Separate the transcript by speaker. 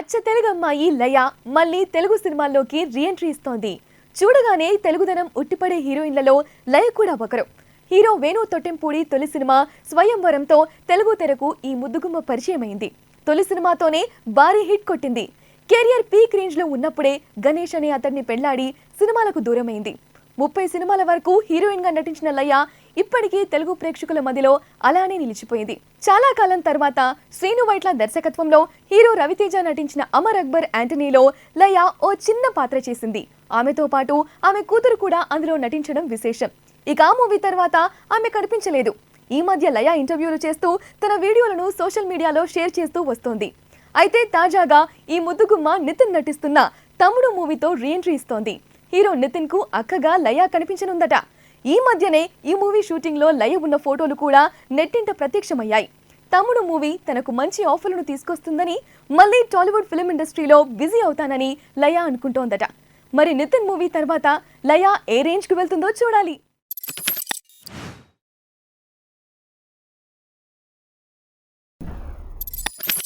Speaker 1: అచ్చ తెలుగు అమ్మాయి లయ మళ్ళీ తెలుగు సినిమాల్లోకి రీఎంట్రీ ఇస్తోంది. చూడగానే తెలుగుదనం ఉట్టిపడే హీరోయిన్లలో లయ కూడా ఒకరు. హీరో వేణు తొట్టెంపూడి తొలి సినిమా స్వయంవరంతో తెలుగు తెరకు ఈ ముద్దుగుమ్మ పరిచయమైంది. తొలి సినిమాతోనే భారీ హిట్ కొట్టింది. కెరియర్ పీక్ రేంజ్ లో ఉన్నప్పుడే గణేష్ అనే అతడిని పెళ్లాడి సినిమాలకు దూరమైంది. 30 సినిమాల వరకు హీరోయిన్ గా నటించిన లయ ఇప్పటికీ తెలుగు ప్రేక్షకుల మధ్యలో అలానే నిలిచిపోయింది. చాలా కాలం తర్వాత శ్రీను వైట్ల దర్శకత్వంలో హీరో రవితేజ నటించిన అమర్ అక్బర్ యాంటనీలో లయ ఓ చిన్న పాత్ర చేసింది. ఆమెతో పాటు ఆమె కూతురు కూడా అందులో నటించడం విశేషం. ఇక ఆ మూవీ తర్వాత ఆమె కనిపించలేదు. ఈ మధ్య లయ ఇంటర్వ్యూలు చేస్తూ తన వీడియోలను సోషల్ మీడియాలో షేర్ చేస్తూ వస్తోంది. అయితే తాజాగా ఈ ముద్దుగుమ్మ నితిన్ నటిస్తున్న తమ్ముడు మూవీతో రీఎంట్రీ ఇస్తోంది. హీరో నితిన్ కు అక్కగా లయ కనిపించనుందట. ఈ మధ్యనే ఈ మూవీ షూటింగ్ లో లయ ఉన్న ఫోటోలు కూడా నెట్టింట ప్రత్యక్షమయ్యాయి. తమ్ముడు మూవీ తనకు మంచి ఆఫర్లను తీసుకొస్తుందని, మళ్ళీ టాలీవుడ్ ఫిల్మ్ ఇండస్ట్రీలో బిజీ అవుతానని లయ అనుకుంటోందట. మరి నితిన్ మూవీ తర్వాత లయ ఏ రేంజ్ కు వెళ్తుందో చూడాలి.